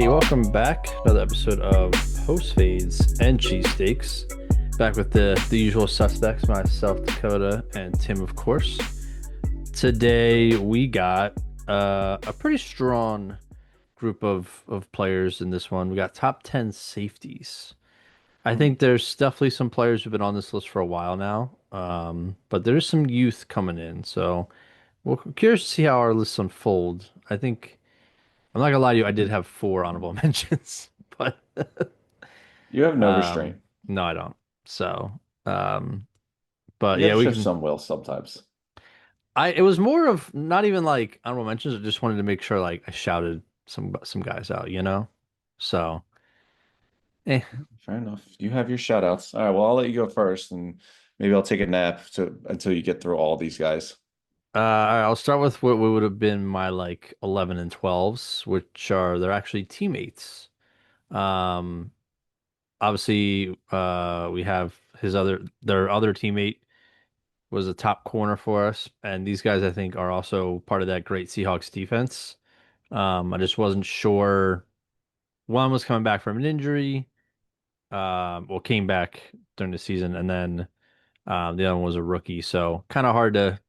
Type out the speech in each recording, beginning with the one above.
Hey, welcome back. Another episode of Post-Fades and Cheesesteaks. Back with the usual suspects, myself, Dakota, and Tim, of course. Today we got a pretty strong group of players in this one. We got top 10 safeties. I Mhm. think there's definitely some players who've been on this list for a while now, but there's some youth coming in. So we're curious to see how our lists unfold. I think I'm not gonna lie to you, I did have four honorable mentions, but You have no um, restraint. no, I don't. So, um, but You yeah, have to we show can. some will sometimes. It was more of not even like honorable mentions. I just wanted to make sure like I shouted some guys out, you know. So, eh. Fair enough. You have your shout outs. All right, well, I'll let you go first and maybe I'll take a nap until you get through all these guys. All right, I'll start with what would have been my like 11 and 12s, which are they're actually teammates. Um, obviously, we have their other teammate was a top corner for us. And these guys, I think, are also part of that great Seahawks defense. I just wasn't sure. One was coming back from an injury, well, came back during the season, and then the other one was a rookie. So kind of hard to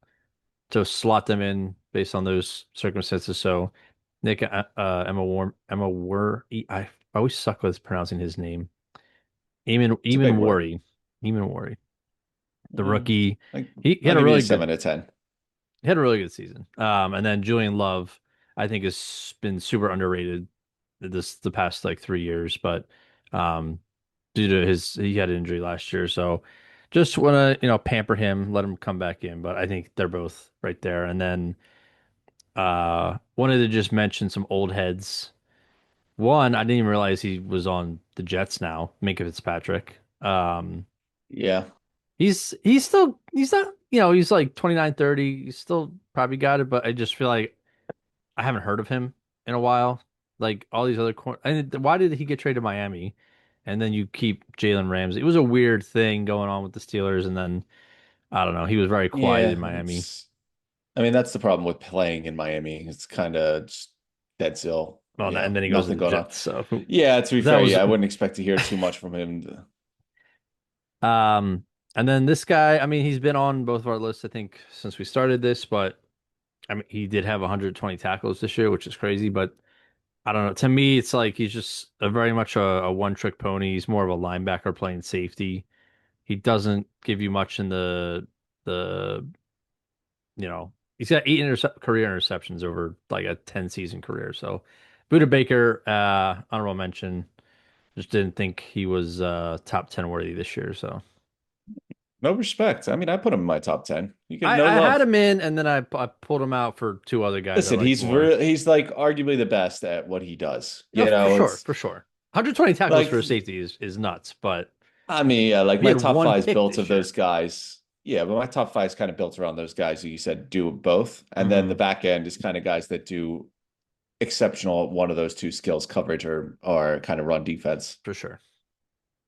slot them in based on those circumstances. So Nick, Emma War, I always suck with pronouncing his name. It's a Eamon big word. Worry, Eamon Worry, the Yeah. rookie. I, He I'll had a give you a really good 7 to 10. He had a really good season. And then Julian Love, I think, has been super underrated the past like 3 years, but um, due to he had an injury last year, so just want to pamper him, let him come back in. But I think they're both right there. And then wanted to just mention some old heads. One, I didn't even realize he was on the Jets now, Minka Fitzpatrick. Yeah. He's still he's not he's like 29, 30. He's still probably got it, but I just feel like I haven't heard of him in a while. Like all these other and why did he get traded to Miami? And then you keep Jalen Ramsey. It was a weird thing going on with the Steelers, and then I don't know. He was very quiet in Yeah. Miami. I mean, that's the problem with playing in Miami. It's kind of just dead still. Well, and then he goes to Nothing the going on. Jets. So Yeah, to be that fair, was yeah, I wouldn't expect to hear too much from him. um. And then this guy, I mean, he's been on both of our lists, I think, since we started this. But I mean, he did have 120 tackles this year, which is crazy. But I don't know. To me, it's like he's just a very much a one-trick pony. He's more of a linebacker playing safety. He doesn't give you much in the he's got eight career interceptions over like a 10 season career. So Buda Baker, honorable mention. Just didn't think he was top 10 worthy this year. So No respect. I mean, I put him in my top 10. You get no I had love. him in, and then I pulled him out for two other guys I Listen, liked more. he's like arguably the best at what he does. No, for sure, It's for sure. 120 tackles like for a safety is nuts, but I mean, yeah, like he my had top one five is pick built this of year. those guys. Yeah, but my top five is kind of built around those guys who you said do both. And then the Hmm. back end is kind of guys that do exceptional at one of those two skills, coverage or kind of run defense. For sure.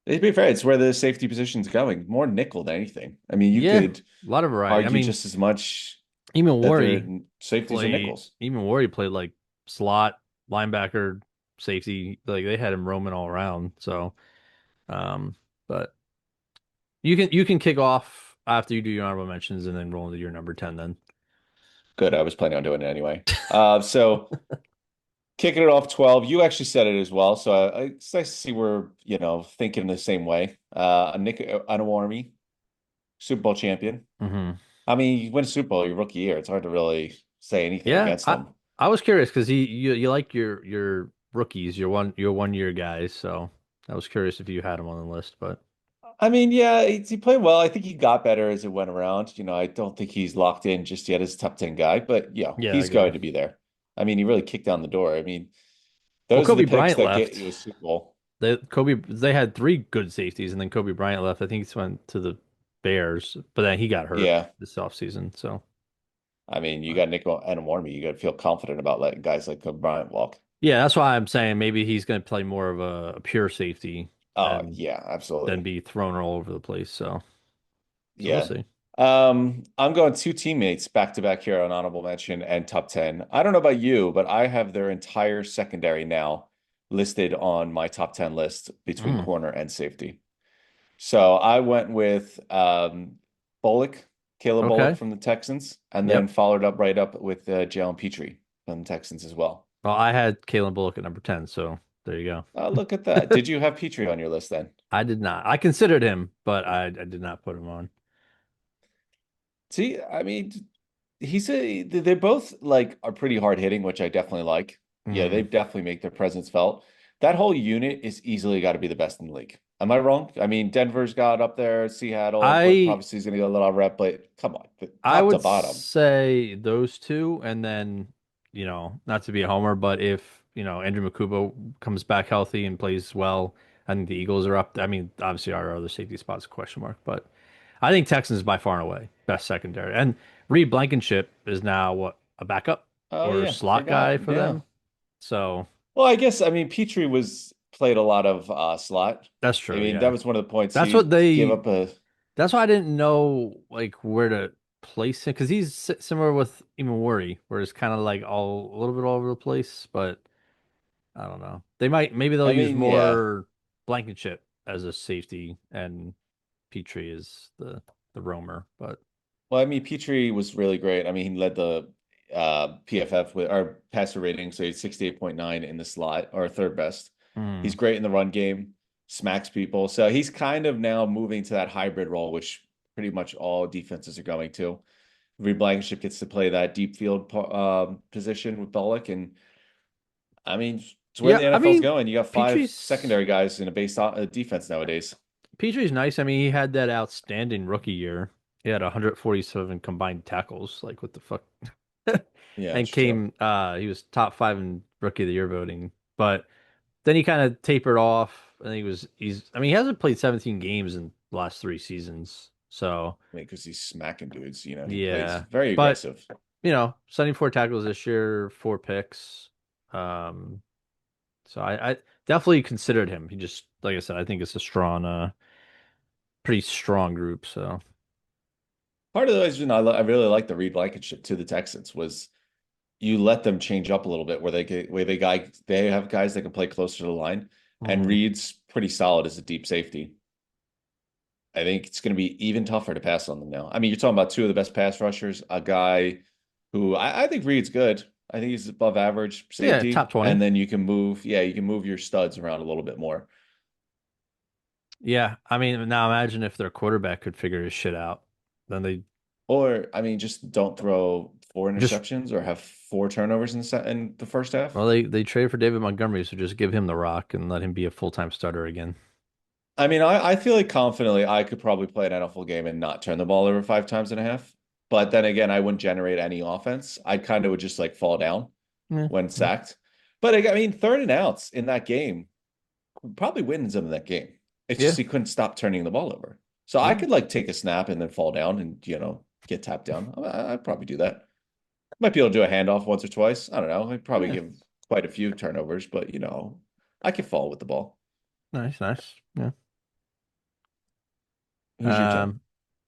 To be fair, it's where the safety position's going. More nickel than anything. I mean, you Yeah, could a lot of variety. I argue mean, just as much even that they're Worry safeties and nickels. Played like slot, linebacker, safety. Like they had him roaming all around. So, um, but you can kick off after you do your honorable mentions and then roll into your number 10 then. Good. I was planning on doing it anyway. So kicking it off 12, you actually said it as well. So it's nice to see we're, thinking the same way. Nick Anawarmi, Super Bowl champion. Hmm. I mean, you win a Super Bowl your rookie year. It's hard to really say anything Yeah, against I them. I was curious because you like your rookies, your 1 year guys. So I was curious if you had them on the list, but I mean, yeah, he played well. I think he got better as it went around. I don't think he's locked in just yet as a top 10 guy, but yeah, I he's agree. going to be there. I mean, he really kicked down the door. I mean, Well, those are the Kobe picks Bryant that get left. you a Super Bowl. They had three good safeties, and then Kobe Bryant left. I think he went to the Bears, but then he got hurt Yeah. this offseason. So, I mean, you but got Nick Anawarmi. You got to feel confident about letting guys like Kobe Bryant walk. yeah, that's why I'm saying maybe he's going to play more of a pure safety Oh, than yeah, absolutely. be thrown all over the place. So we'll Yeah. see. I'm going two teammates back to back here on honorable mention and top 10. I don't know about you, but I have their entire secondary now listed on my top 10 list between Mm, corner and safety. So I went with Bullock, Caleb Bullock okay. from the Texans, and then Yep. followed up right up with Jalen Petrie from the Texans as well. Well, I had Kalen Bullock at number 10, so there you Look at that. go. Did you have Petrie on your list then? I did not. I considered him, but I did not put him on. See, I mean, they're both like are pretty hard hitting, which I definitely like. Yeah, they Mm. definitely make their presence felt. That whole unit is easily got to be the best in the league. Am I wrong? I mean, Denver's got up there, Seattle, but I obviously he's going to get a little rep. But come on, I top to would bottom. say those two, and then, not to be a homer, but if, Andrew Makubo comes back healthy and plays well, I think the Eagles are up. I mean, obviously our other safety spot's a question mark, but I think Texans by far and away best secondary. And Reed Blankenship is now what, a backup Oh or yeah, slot forgot. guy for Yeah. them. So Well, I guess I mean Petrie was played a lot of slot. that's I true. mean, that Yeah. was one of the points That's what he gave they up a That's why I didn't know like where to place him because he's similar with even Worry, where it's kind of like all a little bit all over the place. But I don't know. Maybe they'll I use mean, yeah. more Blankenship as a safety and Petrie is the roamer. But Well, I mean, Petrie was really great. I mean, he led the PFF with our passer rating, so he's 68.9 in the slot, or third best. He's hmm. great in the run game, smacks people. So he's kind of now moving to that hybrid role, which pretty much all defenses are going to. Reed Blankenship gets to play that deep field position with Bullock, and I mean, it's where Yeah, the I NFL's mean going. You got five Petrie's secondary guys in a base defense nowadays. Petrie's nice. I mean, he had that outstanding rookie year. He had 147 combined tackles. Like what the fuck? Yeah, And it's true. he was top five in rookie of the year voting. But then he kind of tapered off. I think I mean, he hasn't played 17 games in the last three seasons. So, I mean, because he's smacking dudes. He plays yeah. very But, aggressive. 74 tackles this year, four picks. Um, so I definitely considered him. He just, like I said, I think it's a pretty strong group. So, Part of the reason I really like the Reed Blankenship to the Texans was you let them change up a little bit where they have guys that can play closer to the line, and mhm. Reed's pretty solid as a deep safety. I think it's going to be even tougher to pass on them now. I mean, you're talking about two of the best pass rushers, a guy who I think Reed's good. I think he's above average Yeah, safety, top 20. and then you can move your studs around a little bit more. Yeah. I mean, now imagine if their quarterback could figure his shit out. Then they Or, I mean, just don't throw four just interceptions or have four turnovers in the first half. Well, they traded for David Montgomery, so just give him the rock and let him be a full-time starter again. I mean, I feel like confidently I could probably play an NFL game and not turn the ball over 5 times and a half. But then again, I wouldn't generate any offense. I kind of would just like fall down Yeah, when yeah, sacked. But I mean, third and outs in that game probably wins him that game. It's just yeah, he couldn't stop turning the ball over. So I yeah. could like take a snap and then fall down and, get tapped down. I'd probably do that. Might be able to do a handoff once or twice. I don't know. I'd probably Yeah. give quite a few turnovers, but I could fall with the ball. Nice, nice. Yeah. Who's your 10? Um,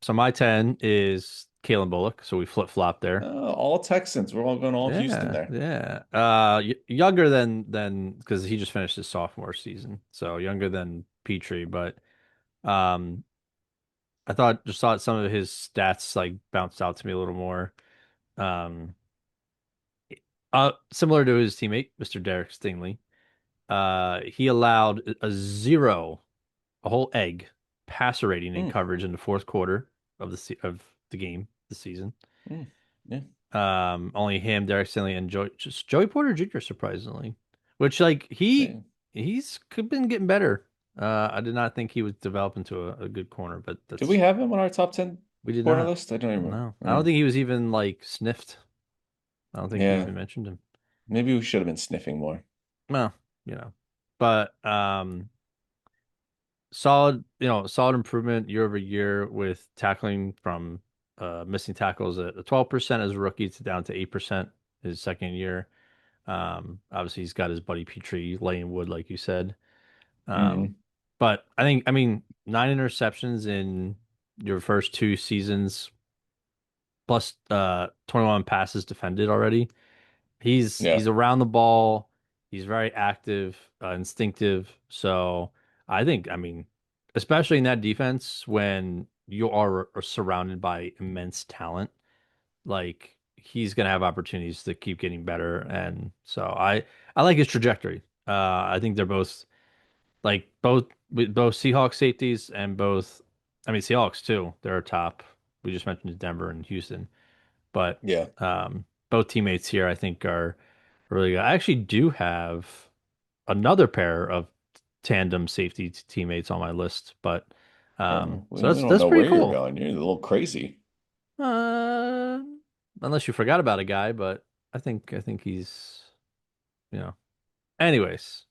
so my 10 is Kalen Bullock, so we flip-flop there. All Texans. We're all going all Houston Yeah, there. yeah. Younger than because he just finished his sophomore season, so younger than Petrie, but um, I thought some of his stats like bounced out to me a little more. Um, similar to his teammate, Mr. Derek Stingley. He allowed a whole egg passer rating in Mm, coverage in the fourth quarter of the game this season. mm, yeah, Only him, Derek Stingley, and Joey Porter Jr. surprisingly, which like yeah. he's could been getting better. I did not think he would develop into a good corner, but Did we have him on our top 10 we did corner not. list? I don't even No, I don't remember. think he was even like sniffed. I don't think we Yeah, even mentioned him. maybe we should have been sniffing more. Well, but solid improvement year over year with tackling from missing tackles at 12% as a rookie to down to 8% his second year. Obviously he's got his buddy Petrie laying wood, like you said. Um, Hmm. but I mean, nine interceptions in your first two seasons, plus 21 passes defended already. He's Yeah. around the ball. He's very active, instinctive. So I mean, especially in that defense when you are surrounded by immense talent, like he's gonna have opportunities to keep getting better. And so I like his trajectory. I think they're both like both with both Seahawks safeties and both. I mean Seahawks too. They're top. We just mentioned Denver and Houston, but Yeah. both teammates here I think are really good. I actually do have another pair of tandem safety teammates on my list, but We so don't that's know pretty where you're cool. going. You're a little crazy. Uh, Unless you forgot about a guy, but I think he's you know. Anyways,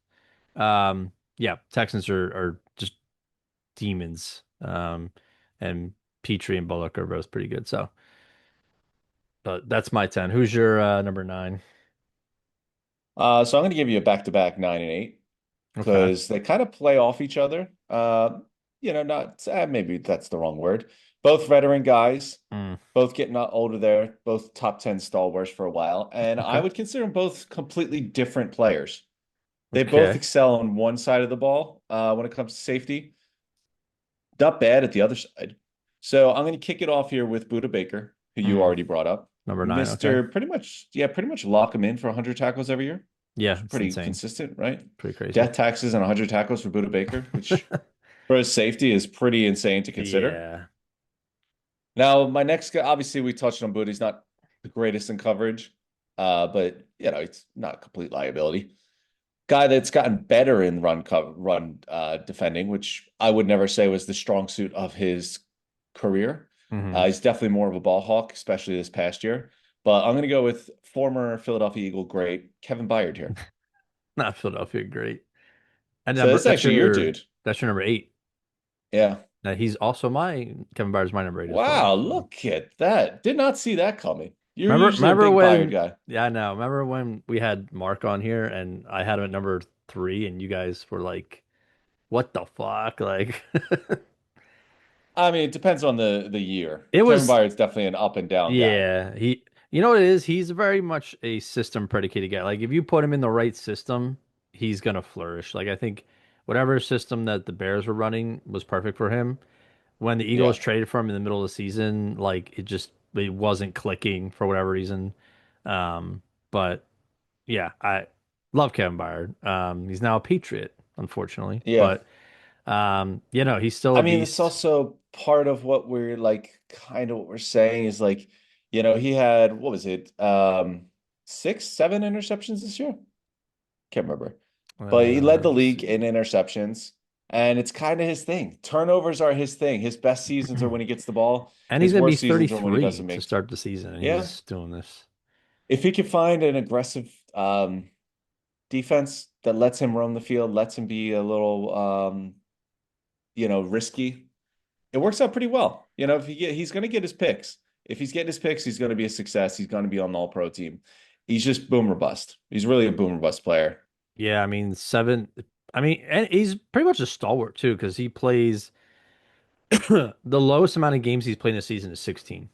yeah, Texans are just demons. And Petrie and Bullock are both pretty good. So, but that's my 10. Who's your number nine? So I'm going to give you a back-to-back 9 and 8 Okay. because they kind of play off each other. Not maybe that's the wrong word. Both veteran guys, Mm, both getting older there, both top 10 stalwarts for a while. And I okay. would consider them both completely different players. They both Okay. excel on one side of the ball when it comes to safety, not bad at the other side. So I'm going to kick it off here with Buda Baker, who you Mm, already brought up. number nine. Okay. Mr. Pretty much lock him in for 100 tackles every year. Yeah, It's it's pretty insane. consistent, right? Pretty crazy. Death taxes and 100 tackles for Buda Baker, which for his safety is pretty insane to consider. Yeah. Now, my next guy, obviously, we touched on Buda. He's not the greatest in coverage, but it's not a complete liability. Guy that's gotten better in run defending, which I would never say was the strong suit of his career. Hmm. He's definitely more of a ball hawk, especially this past year. But I'm going to go with former Philadelphia Eagle great Kevin Byard here. Not Philadelphia, great. And So number this is actually your dude. that's your number eight. Yeah. Now he's also my Kevin Byard's my number eight as well. Wow, So look at that. Did not see that coming. You're usually a remember big Byard when guy. yeah, I know. Remember when we had Mark on here and I had him at number three and you guys were like, what the fuck? Like I mean, it depends on the year. it Kevin was Byard's definitely an up and down guy. yeah, he you know what it is? He's very much a system predicated guy. Like if you put him in the right system, he's gonna flourish. Like I think whatever system that the Bears were running was perfect for him. When the Eagles Yeah. traded for him in the middle of the season, like it wasn't clicking for whatever reason. But yeah, I love Kevin Byard. He's now a Patriot, unfortunately, Yeah. but he's still I a mean, it's beast. also part of what we're like, kind of what we're saying is like, he had, what was it? 6, 7 interceptions this year? Can't remember. But he led the Let's league see. in interceptions, and it's kind of his thing. Turnovers are his thing. His best seasons are when he gets the ball. And he's His gonna be worst seasons are when he 33 doesn't to make. start the season, and Yeah. he's doing this. If he can find an aggressive defense that lets him roam the field, lets him be a little risky, it works out pretty well. If he's going to get his picks. If he's getting his picks, he's going to be a success. He's going to be on the all-pro team. He's just boomer bust. He's really a boomer bust player. Yeah, I mean seven. I mean, and he's pretty much a stalwart too, because he plays the lowest amount of games he's played in a season is 16.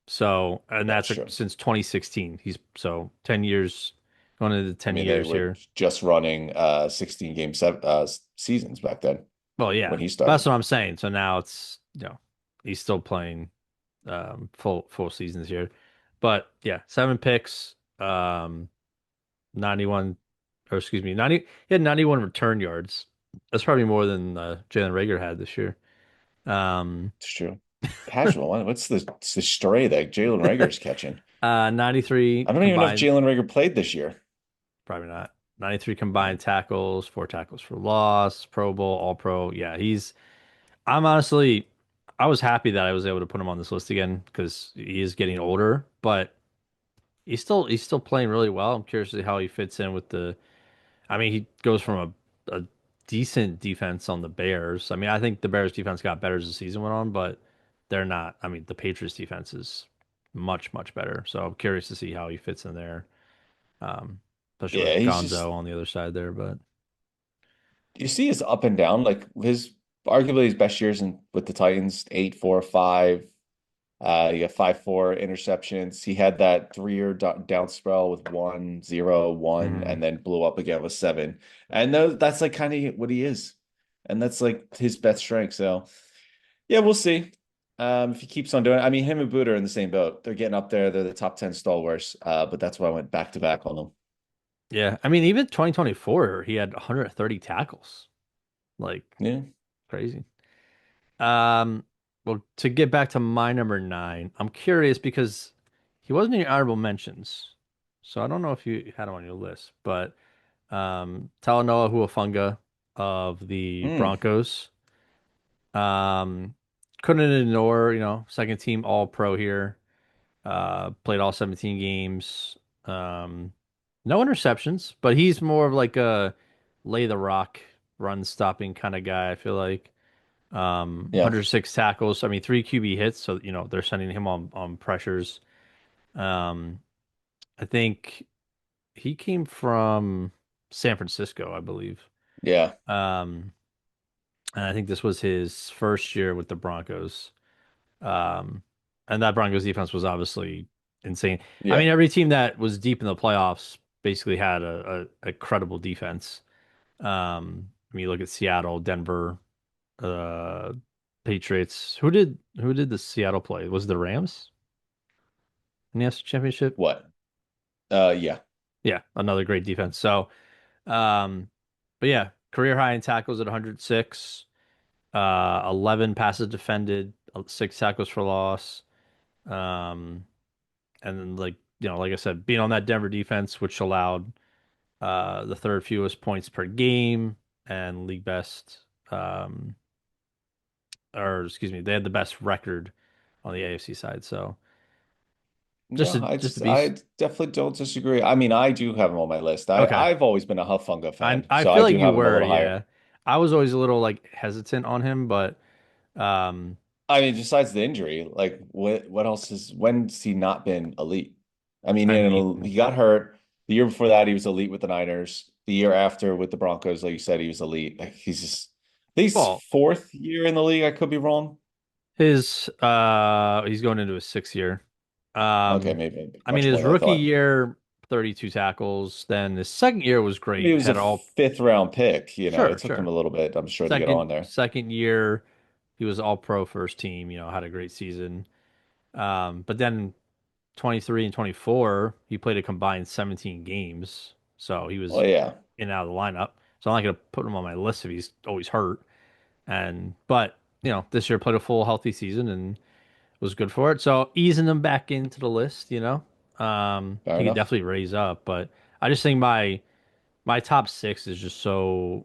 So, and That's that's true. since 2016. He's so 10 years, going into I 10 mean, they years were here. just running 16 game seasons back then Well, when yeah, he that's started. what I'm saying. So now it's, he's still playing full seasons here. But yeah, 7 picks, 91, or excuse me, 90, he had 91 return yards. That's probably more than Jalen Rager had this year. Um, It's true. Casual. What's the stray that Jalen Rager's catching? 93 I don't even know if combined. Jalen Rager played this year. Probably not. 93 combined tackles, 4 tackles for loss, Pro Bowl, All Pro. Yeah, I'm honestly, I was happy that I was able to put him on this list again because he is getting older, but he's still playing really well. I'm curious to see how he fits in with I mean, he goes from a decent defense on the Bears. I mean, I think the Bears defense got better as the season went on, but they're not. I mean, the Patriots defense is much, much better. So I'm curious to see how he fits in there. Especially Yeah, with he's Gonzo just on the other side there. But you see his up and down, like his arguably his best years with the Titans, 8, 4, 5. He got 5-4 interceptions. He had that 3-year down spell with 1-0-1, Hmm. and then blew up again with 7. And that's like kind of what he is. And that's like his best strength. So yeah, we'll see. If he keeps on doing it. I mean, him and Buddha are in the same boat. They're getting up there. They're the top 10 stalwarts. But that's why I went back to back on them. Yeah, I mean, even 2024, he had 130 tackles. Like Yeah. crazy. Um, well, to get back to my number nine, I'm curious because he wasn't in your honorable mentions, so I don't know if you had him on your list, but Talanoa Huafunga of the Mm, Broncos. Um, couldn't ignore, second team All Pro here. Played all 17 games. Um, no interceptions, but he's more of like a lay the rock, run stopping kind of guy, I feel like. yeah. 106 tackles. I mean, three QB hits, so they're sending him on pressures. Um, I think he came from San Francisco, I believe. Yeah. Um, and I think this was his first year with the Broncos. Um, and that Broncos defense was obviously insane. I Yeah. mean, every team that was deep in the playoffs basically had a credible defense. I mean, you look at Seattle, Denver, uh, Patriots. Who did the Seattle play? Was it the Rams in the NFC Championship? What? Yeah. Yeah, another great defense. So, um, but yeah, career high in tackles at 106, 11 passes defended, 6 tackles for loss. Um, and then like I said, being on that Denver defense, which allowed the third fewest points per game and league best, um, or excuse me, they had the best record on the AFC side. So just Yeah, a just a I beast. definitely don't disagree. I mean, I do have him on my list. Okay. I've always been a Hufunga I fan, I so feel I like do you have him a were, little higher. yeah. I was always a little like hesitant on him, but um I mean, besides the injury, like what else is when's he not been elite? I mean, I mean, he got hurt. The year before that, he was elite with the Niners. The year after with the Broncos, like you said, he was elite. Like he's just I think he's well, fourth year in the league. I could be wrong. he's going into his 6th year. Okay, Um maybe I mean much more his than I rookie thought. year 32 tackles, then his second year was I mean, he great. was a Had all fifth round pick. Sure, It took him sure. a little bit, I'm sure, to get Second on there. second year he was all pro first team, had a great season. But then 23 and 24, he played a combined 17 games. So he was Well, yeah, in and out of the lineup. So I'm not going to put him on my list if he's always hurt. But this year played a full healthy season and was good for it. So easing him back into the list, fair he could enough. definitely raise up. But I just think my top six is just so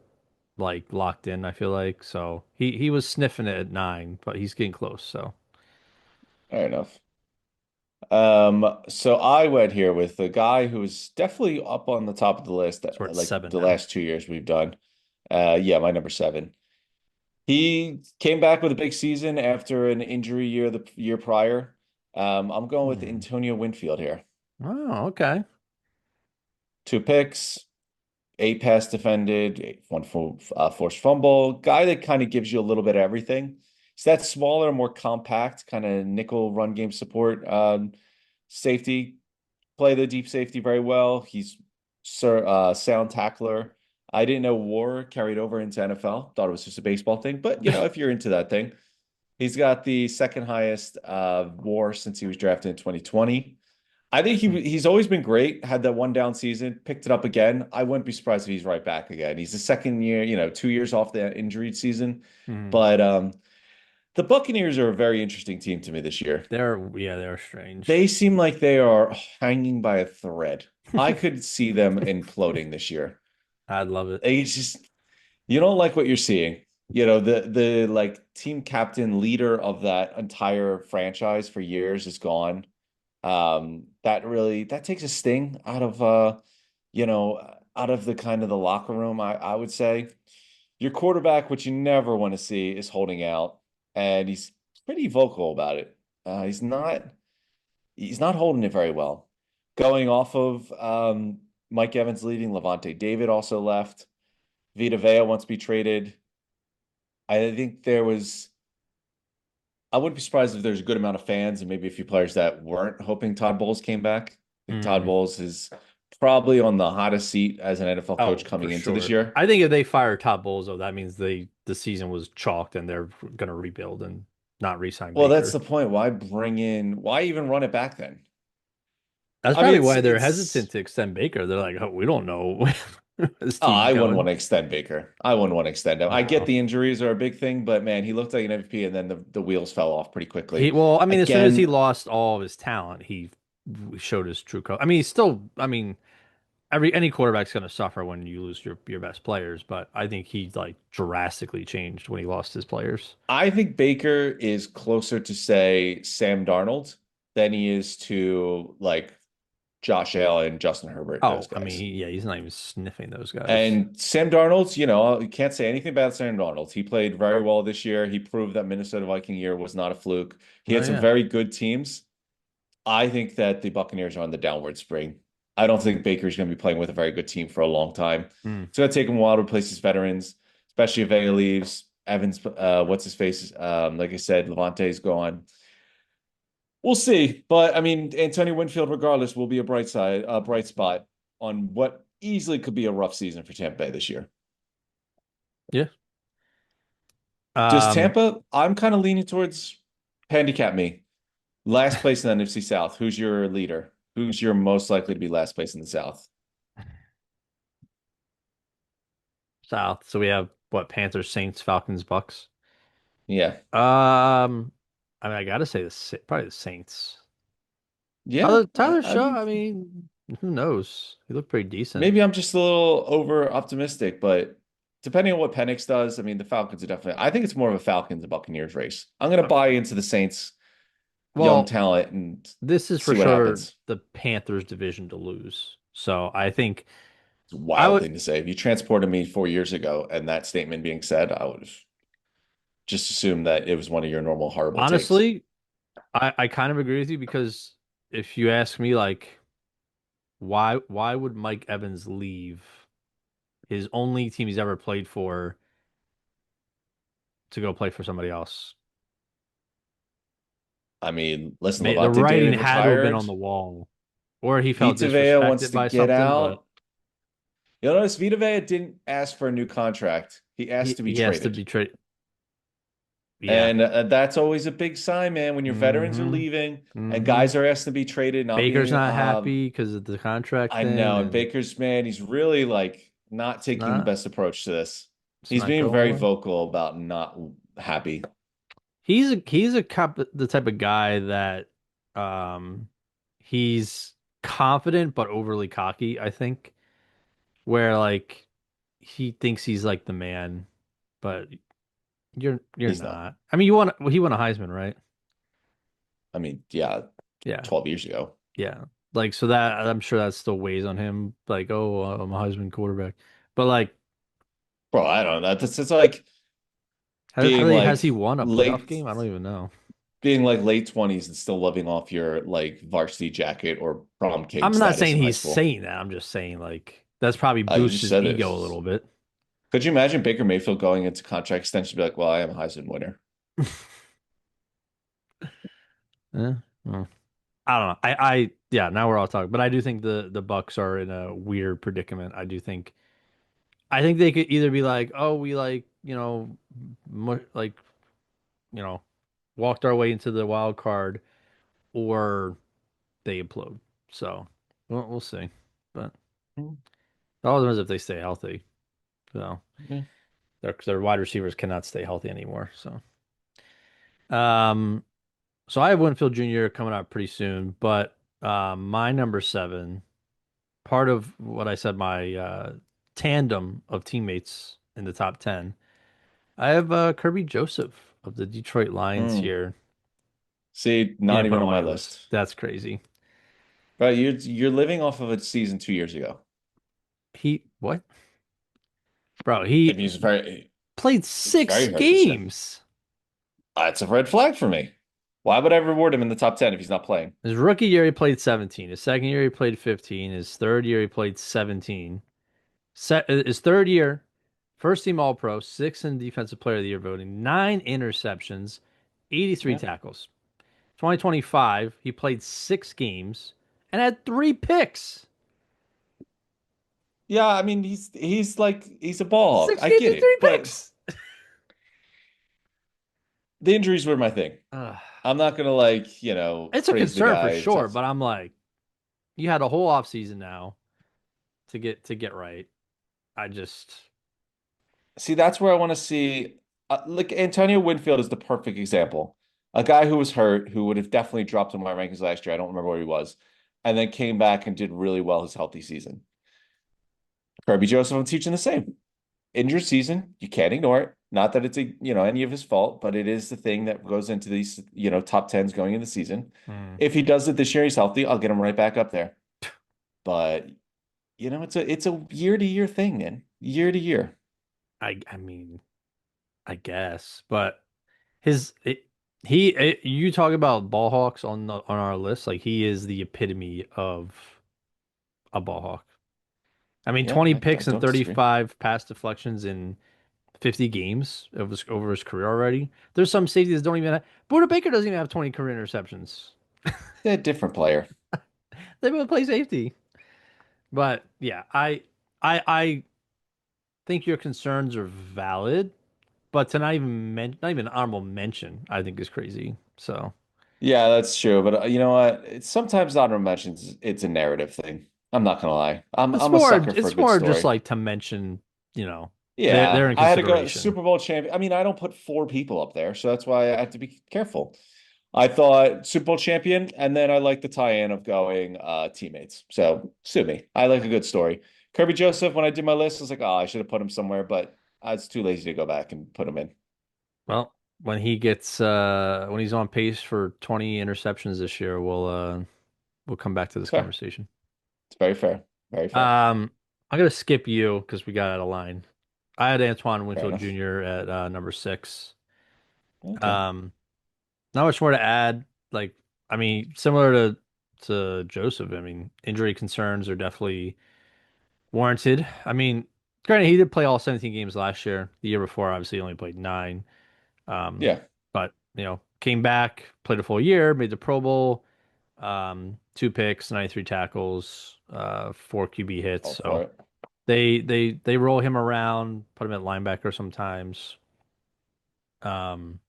like locked in, I feel like. So he was sniffing it at 9, but he's getting close. So Fair enough. So I went here with a guy who's definitely up on the top of the list, so we're at like 7 the now. last 2 years we've done. Yeah, my number 7. He came back with a big season after an injury year the year prior. I'm going with Hmm. Antonio Winfield here. Oh, okay. 2 picks, 8 pass defended, one forced fumble. Guy that kind of gives you a little bit of everything. It's that smaller, more compact kind of nickel run game support. Safety, play the deep safety very well. He's sound tackler. I didn't know WAR carried over into NFL. Thought it was just a baseball thing, but if you're into that thing, he's got the second highest WAR since he was drafted in 2020. I think he's always been great. Had that one down season, picked it up again. I wouldn't be surprised if he's right back again. He's the second year, 2 years off the injured season, Hmm. but the Buccaneers are a very interesting team to me this year. They're strange. They seem like they are hanging by a thread. I could see them imploding this year. I'd love it. It's just you don't like what you're seeing. The like team captain leader of that entire franchise for years is gone. That takes a sting out of the kind of the locker room, I would say. Your quarterback, which you never want to see, is holding out, and he's pretty vocal about it. He's not holding it very well. Going off of Mike Evans leading, Levante David also left. Vita Vea wants to be traded. I think there was I wouldn't be surprised if there's a good amount of fans and maybe a few players that weren't hoping Todd Bowles came back. I think Todd Mm. Bowles is probably on the hottest seat as an NFL coach Oh, for coming into this sure. year. I think if they fire Todd Bowles, though, that means the season was chalked and they're going to rebuild and not re-sign Well, that's Baker. the point. Why even run it back then? That's I mean, probably it's why they're it's hesitant to extend Baker. They're like, oh, we don't know where this oh, team's I wouldn't want going. to extend Baker. I wouldn't want to extend him. I get No. the injuries are a big thing, but man, he looked like an MVP and then the wheels fell off pretty quickly. Well, I mean, as soon as he Again, lost all of his talent, he showed his true color. I mean, he's still, I mean, any quarterback's going to suffer when you lose your best players, but I think he like drastically changed when he lost his players. I think Baker is closer to say Sam Darnold than he is to like Josh Allen, Justin Herbert, those Oh, I mean, guys. yeah, he's not even sniffing those guys. And Sam Darnold, you can't say anything about Sam Darnold. He played very well this year. He proved that Minnesota Viking year was not a fluke. He Oh had some yeah. very good teams. I think that the Buccaneers are on the downward spring. I don't think Baker's going to be playing with a very good team for a long time. Mm. It's going to take him a while to replace his veterans, especially if Vega leaves. Evans, what's his face? Like I said, Levante's gone. We'll see. But I mean, Antonio Winfield, regardless, will be a bright spot on what easily could be a rough season for Tampa Bay this year. Yeah. Does Um, Tampa? I'm kind of leaning towards handicap me. Last place in the NFC South. Who's your leader? Who's your most likely to be last place in the South? South. So we have what Panthers, Saints, Falcons, Bucks. Yeah. I mean, I gotta say probably the Saints. Yeah. Tyler I Shaw. mean, I mean, who knows? He looked pretty decent. maybe I'm just a little over optimistic, but depending on what Penix does, I mean, the Falcons are definitely, I think it's more of a Falcons and Buccaneers race. I'm going to Uh, buy into the Saints' young Well, talent and this is for see what sure happens. the Panthers division to lose. So I think It's a I wild would thing to say. If you transported me 4 years ago and that statement being said, I would have just assumed that it was one of your normal horrible takes. honestly, I kind of agree with you because if you ask me, like, why would Mike Evans leave his only team he's ever played for to go play for somebody else? I mean, listen, The Levante writing David had to have been retired. on the wall, or he felt Vita Vea wants disrespected to by get something. But out. You'll notice Vita Vea didn't ask for a new contract. He asked to be he has to traded. be traded. Yeah. And that's always a big sign, man, when your veterans are Mm-hmm. leaving and Mm-hmm. guys are asked to be traded, not Baker's being, not happy because of the contract I thing, know. And and Baker's, man, he's really like not it's taking the not best approach to this. it's He's not being going very well. vocal about not happy. He's a cop, the type of guy that um he's confident but overly cocky, I think, where like he thinks he's like the man, but you're He's not. not. I mean, he won a Heisman, right? I mean, yeah, Yeah. 12 years ago. Yeah. Like so that I'm sure that still weighs on him like, oh, I'm a Heisman quarterback. But like Bro, I don't know. That's it's like being has he like won a playoff late game? I don't even know. being like late 20s and still living off your like varsity jacket or prom cake I'm not status saying in high he's school. saying that. I'm just saying like that's probably You boosts just his said ego a this. little bit. Could you imagine Baker Mayfield going into contract extension and be like, well, I am a Heisman winner? Yeah. Well, I don't know. Yeah, now we're all talking, but I do think the Bucks are in a weird predicament. I think they could either be like, "Oh, we like, like, you know, walked our way into the wild card," or they implode. So, we'll see. But it all depends if they stay healthy. So, Yeah. their wide receivers cannot stay healthy anymore. Um, so I have Winfield Jr. coming out pretty soon, but my number seven, part of what I said, my tandem of teammates in the top 10, I have Kirby Joseph of the Detroit Lions Hmm. here. See, You not didn't put even him on on my your list. list. That's crazy. But you're living off of a season 2 years ago. What? Bro, I mean, he played it's six very hard to say. games. That's a red flag for me. Why would I reward him in the top 10 if he's not playing? His rookie year, he played 17. His second year, he played 15. His third year, he played 17. His third year, first team All Pro, sixth in Defensive Player of the Year voting, nine interceptions, 83 Yeah. tackles. 2025, he played 6 games and had 3 picks. Yeah, I mean he's a ball hawk. Six I games get and three it, but picks. the injuries were my thing. Ugh. I'm not gonna It's a praise the concern for guy. sure, but I'm like, you had a whole offseason now to get right. I just See, that's where I want to see. Like Antonio Winfield is the perfect example. A guy who was hurt, who would have definitely dropped in my rankings last year. I don't remember where he was, and then came back and did really well his healthy season. Kirby Joseph, I'm teaching the same. Injured season, you can't ignore it. Not that it's any of his fault, but it is the thing that goes into these top tens going in the season. hmm. If he does it this year, he's healthy. I'll get him right back up there. But it's a year to year thing, man. Year to year. I mean, I guess, but his you talk about ball hawks on our list, like he is the epitome of a ball hawk. I mean, Yeah, 20 I picks and don't disagree. 35 pass deflections in 50 games over his career already. There's some safeties that don't even have, Buda Baker doesn't even have 20 career interceptions. Yeah, different player. They both play safety. But yeah, I think your concerns are valid, but to not even honorable mention, I think is crazy. So Yeah, that's true. But you know what? Sometimes honorable mentions, it's a narrative thing. I'm not gonna lie. I'm a sucker for a it's good more just story. like to mention, you know, they're Yeah, in I had to go consideration. Super Bowl champion. I mean, I don't put four people up there, so that's why I have to be careful. I thought Super Bowl champion, and then I like the tie-in of going teammates. So sue me. I like a good story. Kirby Joseph, when I did my list, I was like, oh, I should have put him somewhere, but I was too lazy to go back and put him in. Well, when he's on pace for 20 interceptions this year, we'll come back to this It's fair. conversation. It's very fair. Very fair. Um, I'm gonna skip you because we got out of line. I had Antoine Fair Winfield enough. Jr. at number 6. Okay. Um, Not much more to add. Like, I mean, similar to Joseph. I mean, injury concerns are definitely warranted. I mean, granted, he did play all 17 games last year. The year before, obviously, he only played 9. Um, Yeah. but came back, played a full year, made the Pro Bowl, 2 picks, 93 tackles, 4 QB hits. All for So it. they roll him around, put him at linebacker sometimes. Um,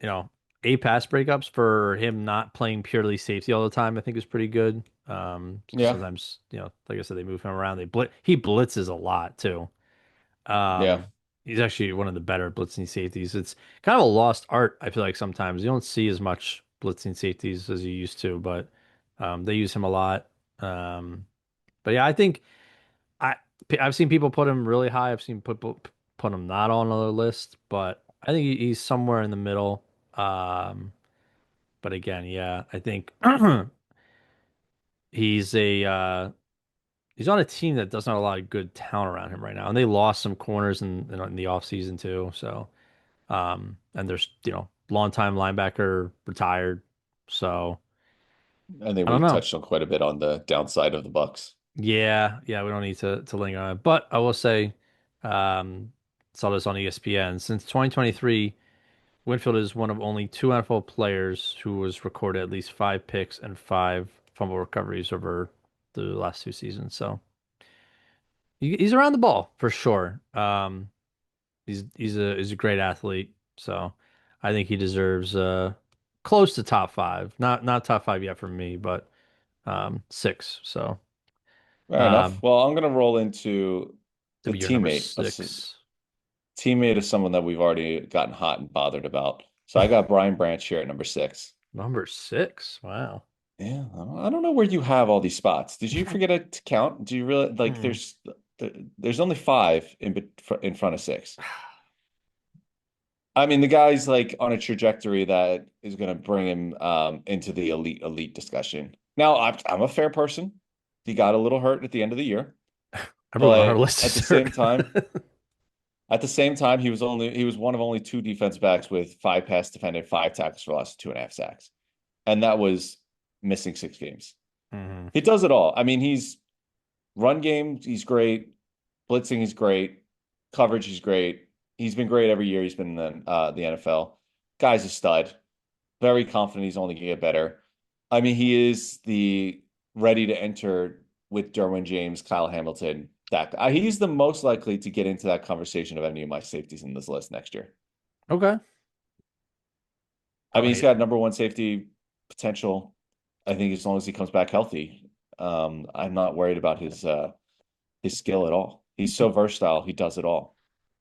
you know, 8 pass breakups for him not playing purely safety all the time, I think is pretty good. Yeah. Sometimes, like I said, they move him around. He blitzes a lot too. Yeah. He's actually one of the better blitzing safeties. It's kind of a lost art, I feel like sometimes. You don't see as much blitzing safeties as you used to, but they use him a lot. But yeah, I think I I've seen people put him really high. I've seen put him not on another list, but I think he's somewhere in the middle. Um, but again, yeah, I think he's a he's on a team that doesn't have a lot of good talent around him right now, and they lost some corners in the offseason too. So, and there's longtime linebacker retired. So I think I don't we know. touched on quite a bit on the downside of the Bucks. Yeah, yeah, we don't need to linger on it, but I will say, saw this on ESPN since 2023. Winfield is one of only 2 NFL players who has recorded at least 5 picks and 5 fumble recoveries over the last 2 seasons. So he's around the ball for sure. He's a great athlete. So I think he deserves close to top five. Not top five yet for me, but 6. So Fair enough. um, Well, I'm gonna roll into to the be your number teammate. six. Teammate is someone that we've already gotten hot and bothered about. So I got Brian Branch here at number 6. Number 6. Wow. Yeah, I don't know where you have all these spots. Did you forget to count? Do you really like? Hmm. There's only five in front of 6. I mean, the guy's like on a trajectory that is going to bring him into the elite discussion. Now, I'm a fair person. He got a little hurt at the end of the year, Everyone on our but list is hurt. at the same time, he was one of only 2 defense backs with 5 pass defended, 5 tackles for loss, 2.5 sacks, and that was missing 6 games. Hmm. He does it all. I mean, he's run game, he's great. Blitzing, he's great. Coverage, he's great. He's been great every year he's been in the NFL. Guy's a stud. Very confident he's only going to get better. I mean, he is the ready to enter with Derwin James, Kyle Hamilton. He's the most likely to get into that conversation of any of my safeties in this list next year. Okay. I Oh, mean, he's hey. got number one safety potential. I think as long as he comes back healthy, I'm not worried about his skill at all. He's so versatile. He does it all.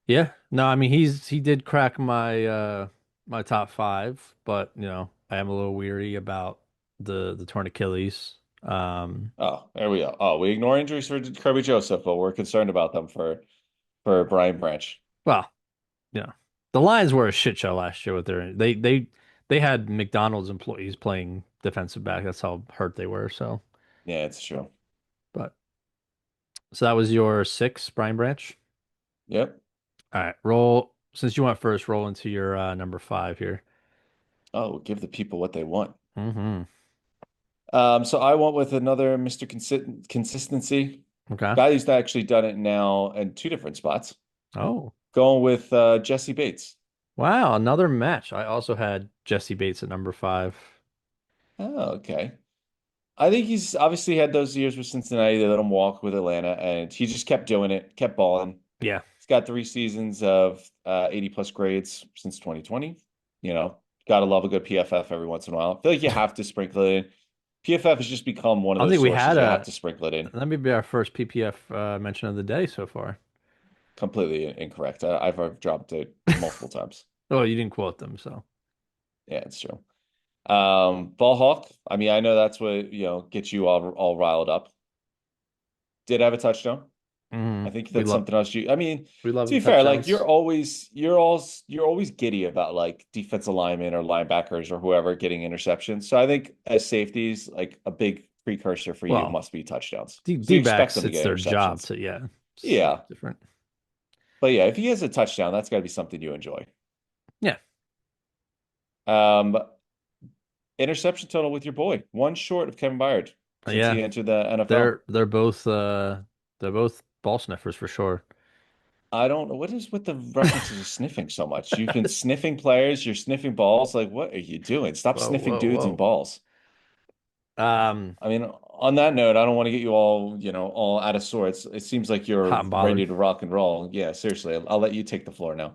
Yeah. No, I mean he did crack my my top five, but I am a little weary about the torn Achilles. Oh, there we go. Oh, we ignore injuries for Kirby Joseph, but we're concerned about them for Brian Branch. Well, the Lions were a shit show last year with their they had McDonald's employees playing defensive back. That's how hurt they were. So, Yeah, it's true. but so that was your six, Brian Branch. Yep. All right, roll since you went first, roll into your number five here. Oh, give the people what they want. Mm-hmm. So I went with another Mr. Consistency. Okay. Guy who's actually done it now in two different spots. Oh, Going with Jesse Bates. wow, another match. I also had Jesse Bates at number five. Oh, okay. I think he's obviously had those years with Cincinnati. They let him walk with Atlanta, and he just kept doing it, kept balling. Yeah. He's got 3 seasons of 80 plus grades since 2020. You know, gotta love a good PFF every once in a while. I feel like you have to sprinkle it in. PFF has just become one I of don't those think we had sources you have a to sprinkle it in. That may be our first PPF mention of the day so far. Completely incorrect. I've dropped it multiple times. Oh, you didn't quote them, so. Yeah, it's true. Ball hawk. I mean, I know that's what, gets you all riled up. Did have a touchdown. I think We that's love something else I mean, we love to the be fair, like touchdowns. you're always giddy about like defensive linemen or linebackers or whoever getting interceptions. So I think as safeties, like a big precursor for you Well, must be touchdowns. So you expect D-backs, them to it's get their job interceptions. to, yeah, it's Yeah. different. But yeah, if he has a touchdown, that's gotta be something you enjoy. Yeah. Um, Interception total with your boy, one short of Kevin Byard since Yeah. he entered the NFL. They're both ball sniffers for sure. I don't know what is with the references to sniffing so much. You've been sniffing players, you're sniffing balls. Like, what are you doing? Stop Whoa, sniffing whoa, dudes and whoa. balls. Um, I mean, on that note, I don't want to get you all, all out of sorts. It seems like you're Hot and bothered. ready to rock and roll. Yeah, seriously. I'll let you take the floor now.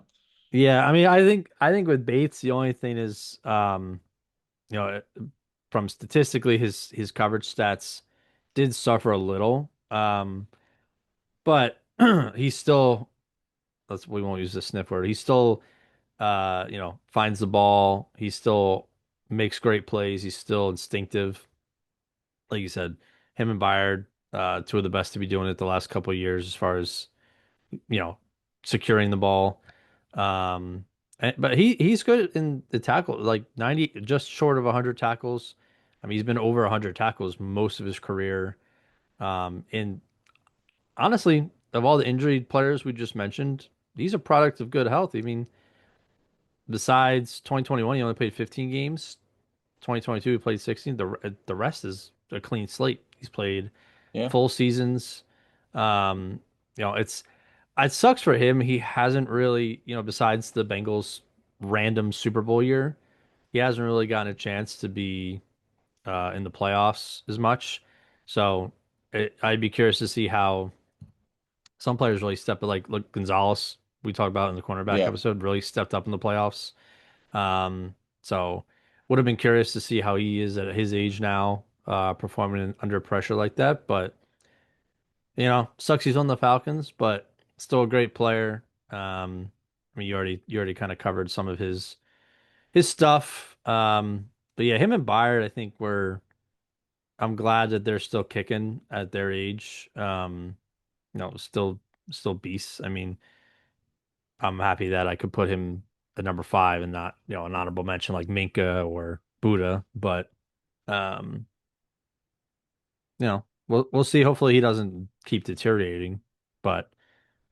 Yeah, I mean, I think with Bates, the only thing is, you know, from statistically, his coverage stats did suffer a little. But he's still, we won't use the sniff word. He still, finds the ball. He still makes great plays. He's still instinctive. Like you said, him and Byard, two of the best to be doing it the last couple of years as far as, you know, securing the ball. But he's good in the tackle, like 90, just short of 100 tackles. I mean, he's been over 100 tackles most of his career. And honestly, of all the injured players we just mentioned, he's a product of good health. I mean, besides 2021, he only played 15 games. 2022, he played 16. The rest is a clean slate. He's played Yeah. full seasons. Um, it sucks for him. He hasn't really, besides the Bengals' random Super Bowl year, he hasn't really gotten a chance to be in the playoffs as much. So I'd be curious to see how some players really step up. Like, look, Gonzalez, we talked about in the cornerback Yeah. episode, really stepped up in the playoffs. So would have been curious to see how he is at his age now, performing under pressure like that. But sucks he's on the Falcons, but still a great player. I mean, you already kind of covered some of his stuff. But yeah, him and Byard, I think I'm glad that they're still kicking at their age. Still beasts. I mean, I'm happy that I could put him at number five and not, an honorable mention like Minka or Buddha. But um, we'll see. Hopefully he doesn't keep deteriorating. But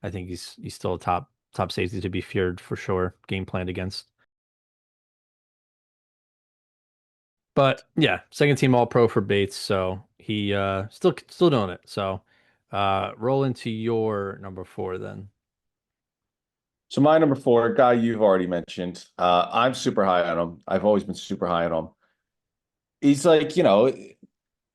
I think he's still a top safety to be feared for sure, game planned against. But yeah, second team all pro for Bates, so he still doing it. So roll into your number four then. So my number four, a guy you've already mentioned. I'm super high on him. I've always been super high on him. He's like,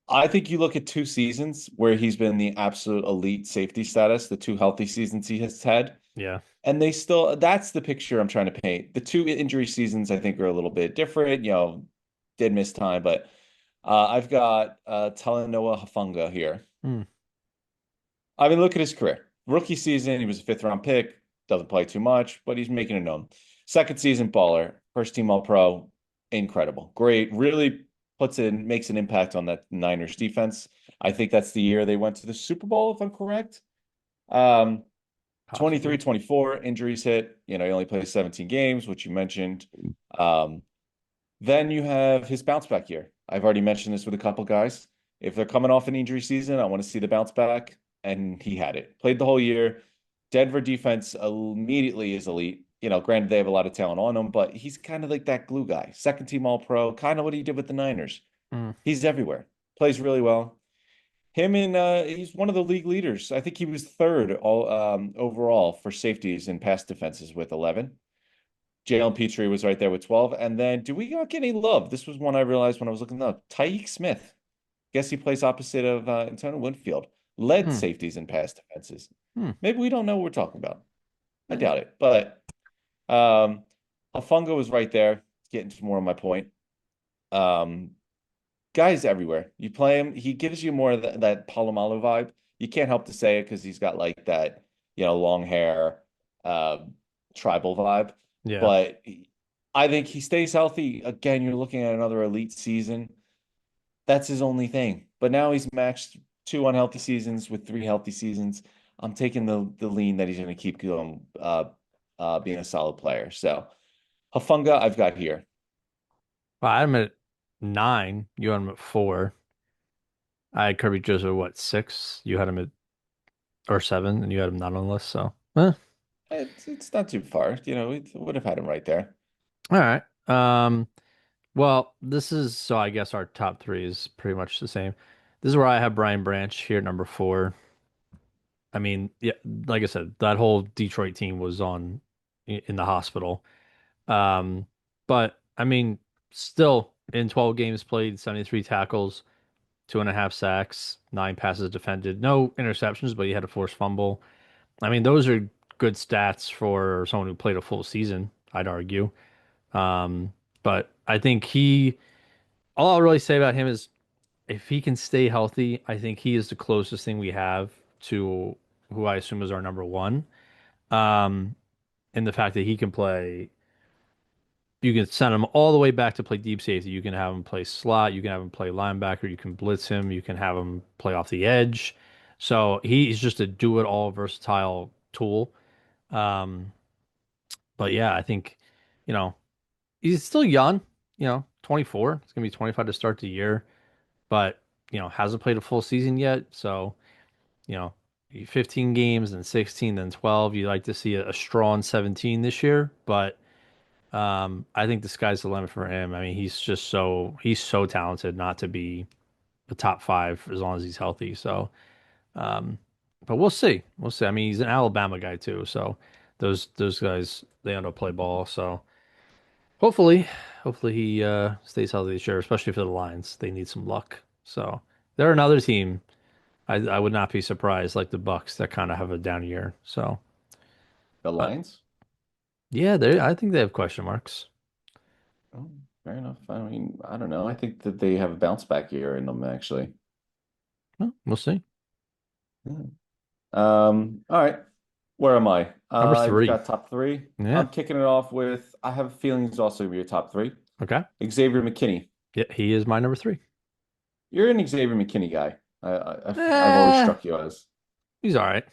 I think you look at 2 seasons where he's been the absolute elite safety status, the two healthy seasons he has had, Yeah. and they still, that's the picture I'm trying to paint. The two injury seasons, I think, are a little bit different, did miss time, but I've got Talanoa Hufanga here. Hmm. I mean, look at his career. Rookie season, he was a fifth round pick, doesn't play too much, but he's making it known. Second season, baller, first team All Pro, incredible, great, really makes an impact on that Niners defense. I think that's the year they went to the Super Bowl, if I'm correct. Um, Possibly. 23, 24, injuries hit. He only plays 17 games, which you mentioned. Um, then you have his bounce back year. I've already mentioned this with a couple guys. If they're coming off an injury season, I want to see the bounce back. And he had it. Played the whole year. Denver defense immediately is elite. Granted, they have a lot of talent on him, but he's kind of like that glue guy. Second team All Pro, kind of what he did with the Niners. Hmm. He's everywhere. Plays really well. Him and he's one of the league leaders. I think he was third all overall for safeties and pass defenses with 11. Jalen Petrie was right there with 12. And then do we not get any love? This was one I realized when I was looking up. Tyreek Smith. Guess he plays opposite of Antonio Winfield. Led Hmm. safeties and pass defenses. Hmm. Maybe we don't know what we're talking about. I Eh. doubt it. But Alfongo was right there. Getting to more of my point. Um, Guy's everywhere. You play him, he gives you more of that Palomalu vibe. You can't help to say it because he's got like that, long hair, uh, tribal vibe. Yeah. But I think he stays healthy. Again, you're looking at another elite season. That's his only thing. But now he's matched two unhealthy seasons with three healthy seasons. I'm taking the lean that he's going to keep going, being a solid player. So Hafunga, I've got here. Well, I'm at 9. You had him at 4. I had Kirby Joseph, what, 6? You had him at, or 7, and you had him not on the list. So, It's not too far. We would have had him right there. all right. Well, this is so I guess our top three is pretty much the same. This is where I have Brian Branch here at number 4. I mean, yeah, like I said, that whole Detroit team was in the hospital. Um, but I mean, still in 12 games played, 73 tackles, 2.5 sacks, 9 passes defended, no interceptions, but he had a forced fumble. I mean, those are good stats for someone who played a full season, I'd argue. Um, but I think all I'll really say about him is if he can stay healthy, I think he is the closest thing we have to who I assume is our number one. Um, and the fact that he can play, you can send him all the way back to play deep safety. You can have him play slot. You can have him play linebacker. You can blitz him. You can have him play off the edge. So he's just a do it all versatile tool. Um, but yeah, I think, you know, he's still young, 24. It's gonna be 25 to start the year, but hasn't played a full season yet. So, you know, 15 games and 16, then 12. You'd like to see a strong 17 this year, but I think the sky's the limit for him. I mean, he's so talented not to be the top 5 as long as he's healthy. So, um, but we'll see. We'll see. I mean, he's an Alabama guy too, so those guys they know how to play ball. So hopefully, hopefully he stays healthy this year, especially for the Lions. They need some luck. So they're another team. I would not be surprised, like the Bucks, that kind of have a down year. So, The but Lions? yeah, they I think they have question marks. Oh, fair enough. I mean, I don't know. I think that they have a bounce back year in them, actually. Well, we'll see. Yeah. All right. Where am I? Number I've 3. got top three. Yeah. I'm kicking it off with, I have a feeling it's also gonna be your top three. Okay. Xavier McKinney. Yeah, he is my number 3. You're an Xavier McKinney guy. I've always Eh, struck you as. he's all right.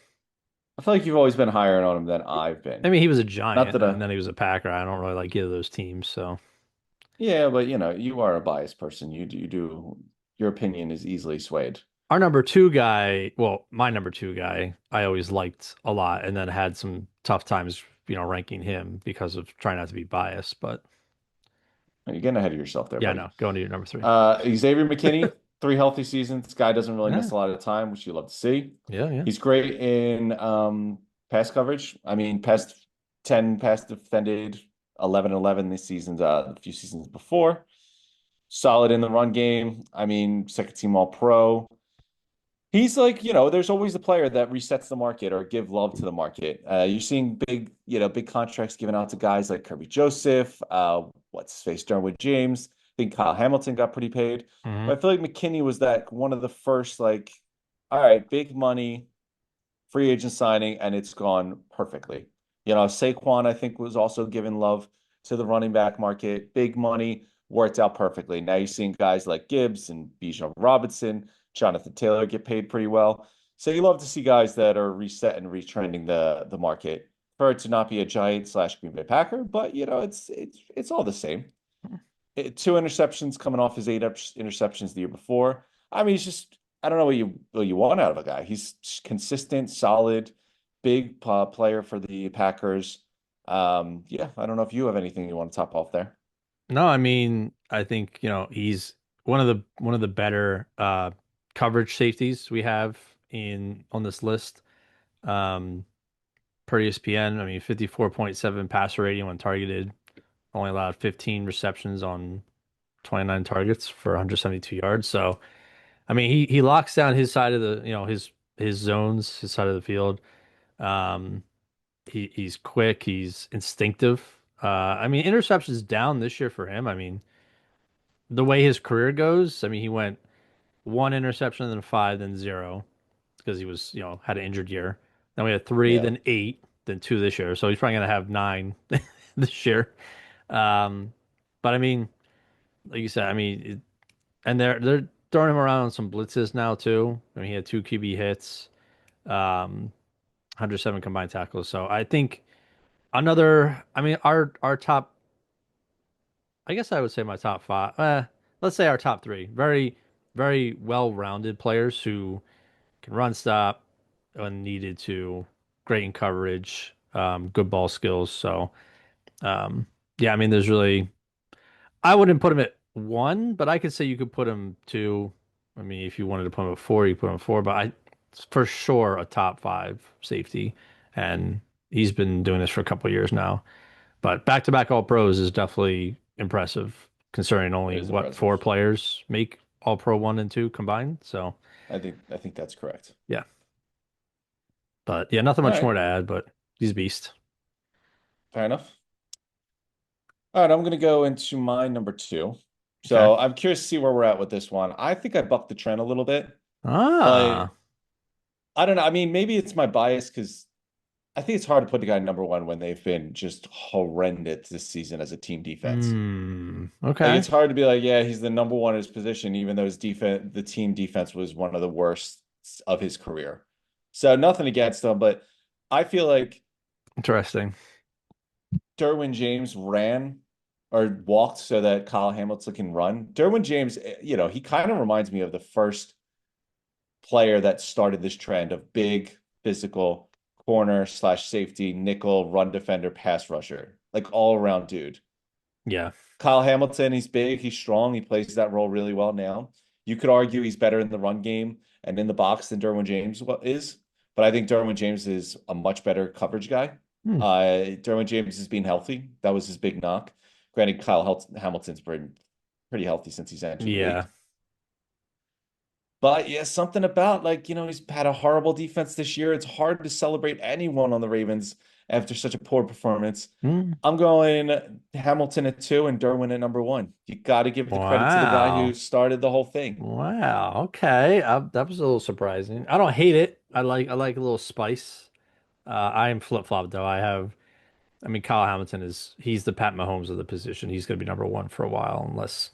I feel like you've always been higher on him than I've I been. mean, he was a Not Giant, that and then he was a Packer. I don't really like either of those teams. So, yeah, but you are a biased person. You do, your opinion is easily swayed. our number 2 guy, well, my number 2 guy, I always liked a lot, and then had some tough times, ranking him because of trying not to be biased. But You're getting ahead of yourself there, yeah, buddy. no, going to your number 3. Xavier McKinney, 3 healthy seasons. This guy doesn't really Yeah, miss a lot of time, which you love to see. yeah, yeah. He's great in pass coverage. I mean, pass 10 pass defended, 11-11 this season, a few seasons before. Solid in the run game. I mean, second team all pro. He's like, there's always a player that resets the market or give love to the market. You're seeing big contracts given out to guys like Kirby Joseph, what's his face, Derwin James. I think Kyle Hamilton got pretty paid. Hmm. But I feel like McKinney was that one of the first, like, all right, big money, free agent signing, and it's gone perfectly. Saquon, I think, was also given love to the running back market. Big money worked out perfectly. Now you're seeing guys like Gibbs and Bijan Robinson, Jonathan Taylor get paid pretty well. So you love to see guys that are reset and retrending the market. For it to not be a Giant slash Green Bay Packer, but it's all the same. Two interceptions coming off his eight interceptions the year before. I mean, he's just I don't know what you want out of a guy. He's consistent, solid, big player for the Packers. Yeah, I don't know if you have anything you want to top off there. No, I mean, I think, he's one of the better coverage safeties we have in on this list. Um, per ESPN, I mean, 54.7 passer rating when targeted, only allowed 15 receptions on 29 targets for 172 yards. So, I mean, he locks down his side of the, his zones, his side of the field. Um, he's quick, he's instinctive. I mean, interceptions down this year for him. I mean, the way his career goes, I mean, he went one interception, then five, then zero because he was, had an injured year. Then we had three, Yeah, then eight, then two this year. So he's probably gonna have nine this year. Um, but I mean, like you said, I mean, and they're throwing him around on some blitzes now too. I mean, he had two QB hits, 107 combined tackles. So I think another. I mean, our top. I guess I would say my top five. Let's say our top three. Very, very well-rounded players who can run, stop when needed to, great in coverage, good ball skills. So, um, yeah, I mean, there's really, I wouldn't put him at one, but I could say you could put him two. I mean, if you wanted to put him at four, you put him at four, but for sure, a top five safety. And he's been doing this for a couple of years now. But back-to-back All Pros is definitely impressive, considering it only is what impressive. four players make All Pro one and two combined. So, I think that's correct. yeah. But yeah, nothing All much right, more to add, but he's a beast. fair enough. All right, I'm gonna go into my number two. Okay. So I'm curious to see where we're at with this one. I think I bucked the trend a little bit, but Ah. I don't know. I mean, maybe it's my bias because I think it's hard to put the guy number one when they've been just horrendous this season as a team defense. Like Okay. it's hard to be like, yeah, he's the number one in his position, even though his defense, the team defense was one of the worst of his career. So nothing against him, but I feel like Interesting. Derwin James ran or walked so that Kyle Hamilton can run. Derwin James, he kind of reminds me of the first player that started this trend of big physical corner slash safety, nickel, run defender, pass rusher, like all around dude. Yeah. Kyle Hamilton, he's big, he's strong, he plays that role really well now. You could argue he's better in the run game and in the box than Derwin James is, but I think Derwin James is a much better coverage guy. Hmm. Derwin James is being healthy. That was his big knock. Granted, Hamilton's pretty healthy since he's entered the Yeah. league. But yeah, something about like, he's had a horrible defense this year. It's hard to celebrate anyone on the Ravens after such a poor performance. Hmm. I'm going Hamilton at two and Derwin at number one. You got to give the credit to the guy who Wow. started the whole thing. Wow. Okay. That was a little surprising. I don't hate it. I like a little spice. I am flip-flop though. I mean, Kyle Hamilton he's the Pat Mahomes of the position. He's going to be number one for a while, unless,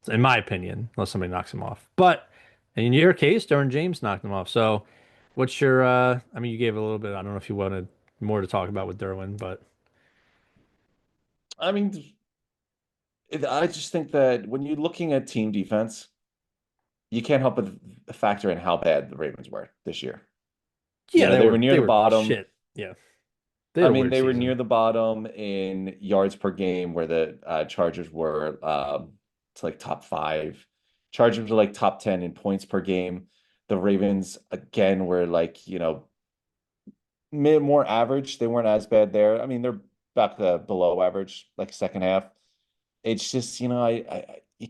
in my opinion, unless somebody knocks him off. But in your case, Derwin James knocked him off. So, what's your? I mean, you gave a little bit. I don't know if you wanted more to talk about with Derwin, but I mean, I just think that when you're looking at team defense, you can't help but factor in how bad the Ravens were this year. yeah, they They were were near they the were bottom. shit. Yeah, they I had a mean, weird they were season. near the bottom in yards per game, where the Chargers were to like top five. Chargers were like top 10 in points per game. The Ravens again were like, more average. They weren't as bad there. I mean, they're back below average, like second half. It's just, you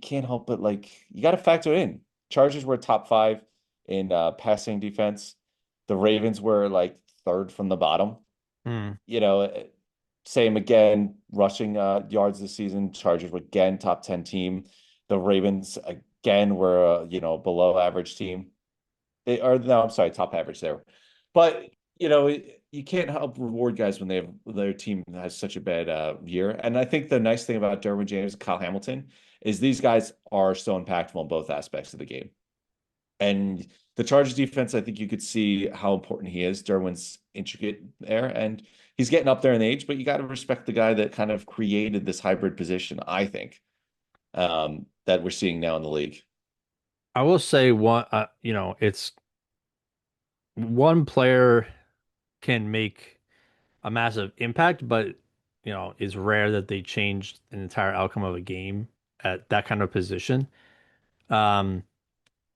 can't help but like you got to factor in. Chargers were top five in passing defense. The Ravens were like third from the bottom. Hmm. You know, same again, rushing yards this season. Chargers were again top 10 team. The Ravens again were below average team. Or no, I'm sorry, top average there. But you can't help reward guys when their team has such a bad year. And I think the nice thing about Derwin James and Kyle Hamilton is these guys are so impactful in both aspects of the game. And the Chargers defense, I think you could see how important he is. Derwin's intricate there, and he's getting up there in age, but you got to respect the guy that kind of created this hybrid position, I think, that we're seeing now in the league. I will say one, it's one player can make a massive impact, but it's rare that they changed an entire outcome of a game at that kind of position. Um,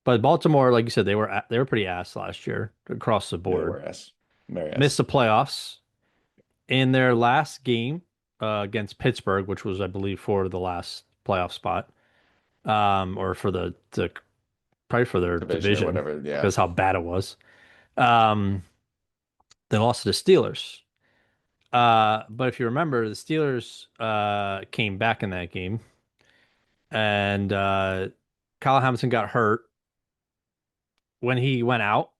but Baltimore, like you said, they were pretty ass last year across the They board. were ass, Mary Missed ass. the playoffs in their last game against Pittsburgh, which was, I believe, for the last playoff spot, or for the probably for their Division or division whatever. Yeah. because how bad it was. Um, they lost to the Steelers. But if you remember, the Steelers came back in that game, and Kyle Hamilton got hurt. When he went out,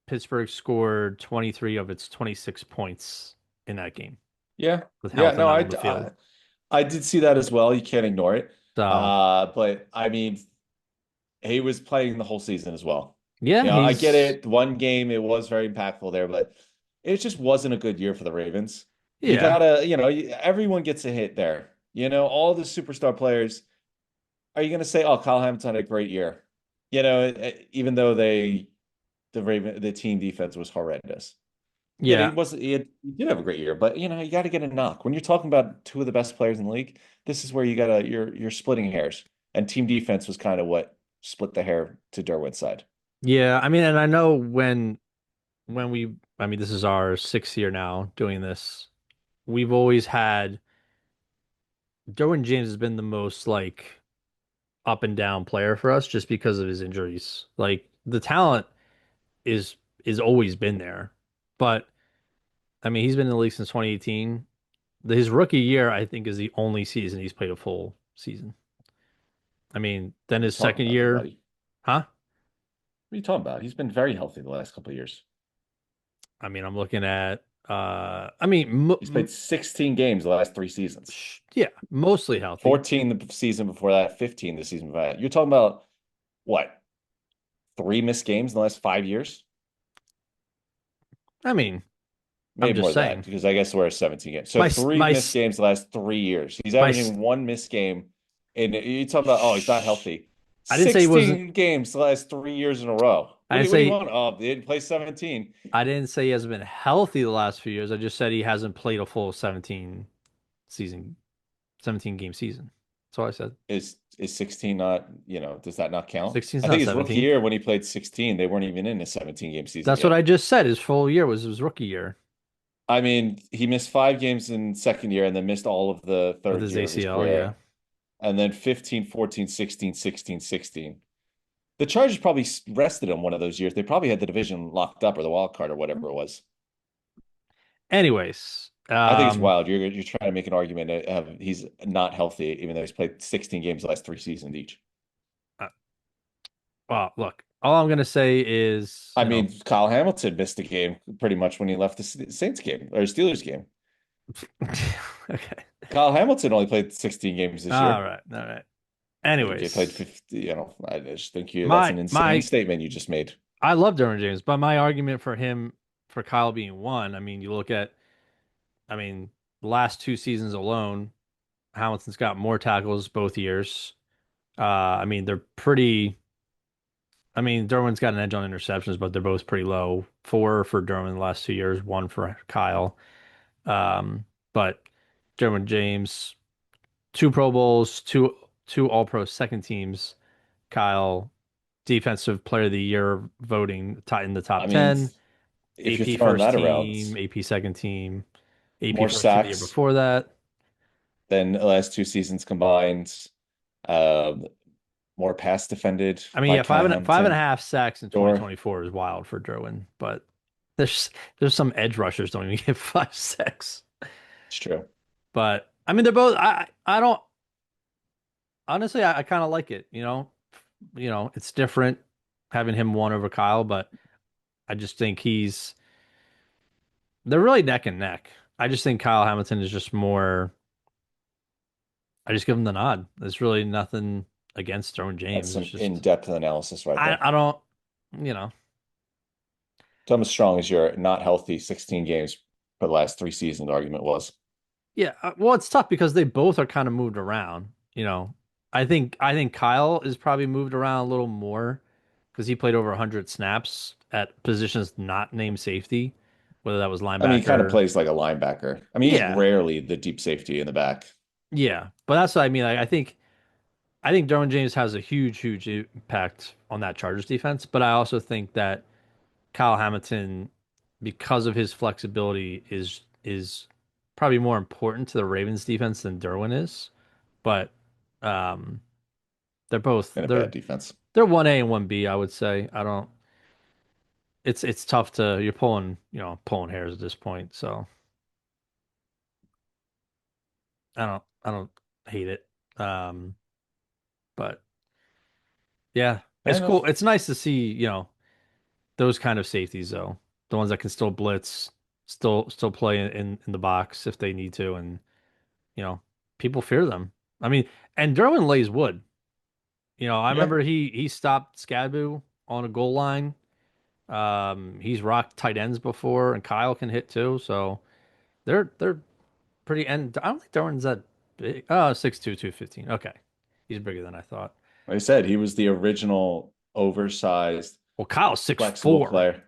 Pittsburgh scored 23 of its 26 points in that game Yeah. with Yeah. Hamilton No, not on the field. I did see that as well. You can't ignore it. So, But I mean, he was playing the whole season as well. yeah, I get he's it. One game, it was very impactful there, but it just wasn't a good year for the Ravens. You yeah, gotta, everyone gets a hit there. All the superstar players. Are you gonna say, "Oh, Kyle Hamilton had a great year"? Even though the team defense was horrendous. He yeah, wasn't. He did have a great year, but you got to get a knock when you're talking about two of the best players in the league. This is where you're splitting hairs, and team defense was kind of what split the hair to Derwin's side. yeah. I mean, and I know I mean, this is our sixth year now doing this. We've always had Derwin James has been the most like up and down player for us just because of his injuries. Like the talent is is always been there. But I mean, he's been in the league since 2018. His rookie year, I think, is the only season he's played a full season. I mean, then What are you his talking second about there, year, buddy? huh? What are you talking about? He's been very healthy the last couple of years. I mean, I'm looking at I mean, He's played 16 games the last three seasons. yeah, mostly healthy. 14 the season before that, 15 the season before that. You're talking about what? Three missed games in the last 5 years? I mean, I'm Maybe just more than that saying. because I guess we're 17 games. So My three my missed games the last 3 years. He's my averaging one missed game. And you talking about, oh, he's not shh. healthy. I didn't say he wasn't 16 games the last 3 years in a row. I didn't What do you say want? Oh, they didn't play 17. I didn't say he hasn't been healthy the last few years. I just said he hasn't played a full season 17 game season. That's all I said. Is 16 not, does that not count? 16's I not think his rookie 17. year when he played 16, they weren't even in a 17 game season That's what I yet. just said. His full year was his rookie year I mean, he missed 5 games in second year and then missed all of the with third his year of his ACL. Yeah. career. And then 15, 14, 16, 16, 16. The Chargers probably rested him one of those years. They probably had the division locked up or the wild card or whatever it was. Anyways, I think it's wild. You're trying to make an argument he's not healthy, even though he's played 16 games the last three seasons each. uh, well, look, all I'm gonna say is, I mean, Kyle Hamilton missed a game pretty much when he left the Saints game or Steelers game. okay. Kyle Hamilton only played 16 games this All year. right. All right. I think he played Anyways, 50, I just think that's my an insane my statement you just made. I love Derwin James, but my argument for him for Kyle being one, I mean, you look at, I mean, the last two seasons alone, Hamilton's got more tackles both years. I mean, they're pretty. I mean, Derwin's got an edge on interceptions, but they're both pretty low. Four for Derwin the last 2 years, one for Kyle. But Derwin James, two Pro Bowls, two All Pro second teams. Kyle, Defensive Player of the Year voting in the I top mean, 10. if you're AP throwing first that around, team, AP second team. AP More first team the year sacks before that. than the last two seasons combined. Uh, More pass defended I mean, by yeah, Kyle five and a Hamilton. half sacks in Sure, 2024 is wild for Derwin, but there's there's some edge rushers don't even get 5 sacks. it's true. But I mean, they're both. I don't honestly. I kind of like it. It's different having him one over Kyle, but I just think they're really neck and neck. I just think Kyle Hamilton is just more. I just give him the nod. There's really nothing against Derwin That's James. It's some just in-depth analysis right there. I don't. You know. Thomas Strong is your not healthy 16 games for the last three seasons argument was. Yeah, well, it's tough because they both are kind of moved around. I think Kyle is probably moved around a little more because he played over 100 snaps at positions not named safety, whether that was I mean, he kind of linebacker. plays like a linebacker. I mean, he's Yeah, rarely the deep safety in the back. yeah, but that's what I mean. Like, I think Derwin James has a huge, huge impact on that Chargers defense, but I also think that Kyle Hamilton, because of his flexibility, is probably more important to the Ravens defense than Derwin is. But um, they're both In a they're bad defense. they're 1A and 1B, I would say. I don't it's tough to you're pulling hairs at this point, so I don't hate it. Um, but yeah, Fair it's cool. enough. It's nice to see, those kind of safeties though. The ones that can still blitz, still play in the box if they need to, and you know, people fear them. I mean, and Derwin lays wood. I Yeah. remember he stopped Scadboo on a goal line. He's rocked tight ends before, and Kyle can hit too. So they're pretty. And I don't think Darwin's that big. Oh, 6'2", 215. Okay, he's bigger than I thought. Like I said, he was the original oversized, Well, Kyle's six flexible four. player.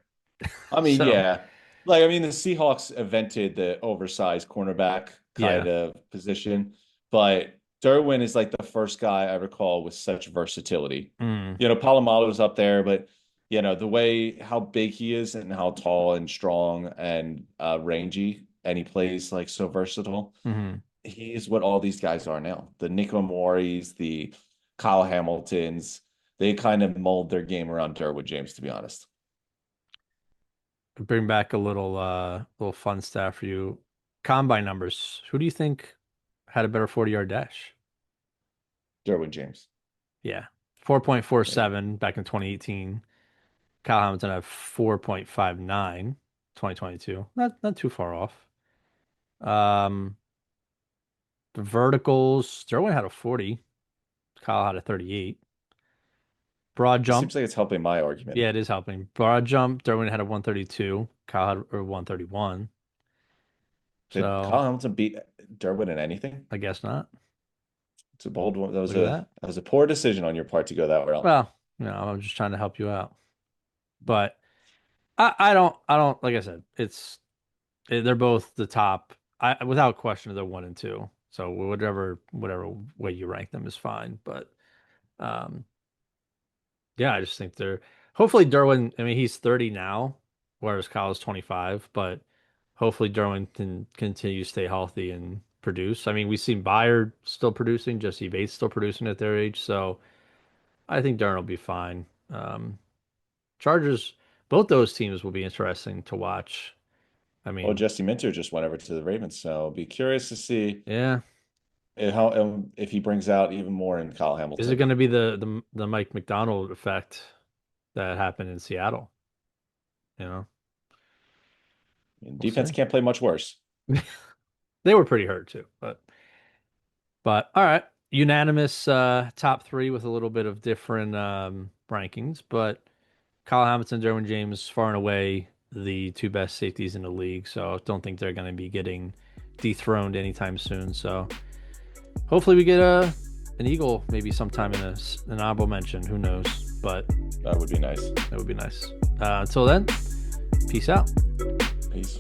I mean, So yeah. Like, I mean, the Seahawks invented the oversized cornerback yeah. kind of position, but Derwin is like the first guy I recall with such versatility. Mm, Palomalo's up there, but the way how big he is and how tall and strong and rangy, and he plays like so versatile. hmm He is what all these guys are now. The Nico Moris, the Kyle Hamiltons, they kind of mold their game around Derwin James, to be honest. Bring back a little fun stat for you. Combine numbers. Who do you think had a better 40-yard dash? Derwin James. Yeah. Yeah. 4.47 back in 2018. Kyle Hamilton had 4.59, 2022. Not too far off. Um, the verticals, Derwin had a 40. Kyle had a 38. Broad It jump. seems like it's helping my argument. Yeah, it is helping. Broad jump, Derwin had a 132. Kyle had a 131. Did So Kyle Hamilton beat Derwin in anything? I guess not. It's a bold one. That was Look at a that. that was a poor decision on your part to go that route. Well, I'm just trying to help you out. But I don't like I said, they're both the top. I without question they're 1 and 2. So whatever way you rank them is fine. But um yeah, I just think they're hopefully Derwin, I mean he's 30 now, whereas Kyle's 25, but hopefully Derwin can continue to stay healthy and produce. I mean, we've seen Byard still producing, Jesse Bates still producing at their age, so I think Derwin will be fine. Chargers, both those teams will be interesting to watch. I Well, mean, Jesse Minter just went over to the Ravens, so I'll be curious to see yeah. if he brings out even more in Kyle Is it Hamilton. going to be the Mike McDonald effect that happened in Seattle? You know, I mean, we'll defense see. can't play much worse. They were pretty hurt too, but all right. Unanimous top three with a little bit of different rankings, but Kyle Hamilton, Derwin James, far and away the two best safeties in the league. So I don't think they're going to be getting dethroned anytime soon. So hopefully we get an Eagle maybe sometime in an honorable mention. Who knows? But That would be nice. that would be nice. Until then, peace out. Peace.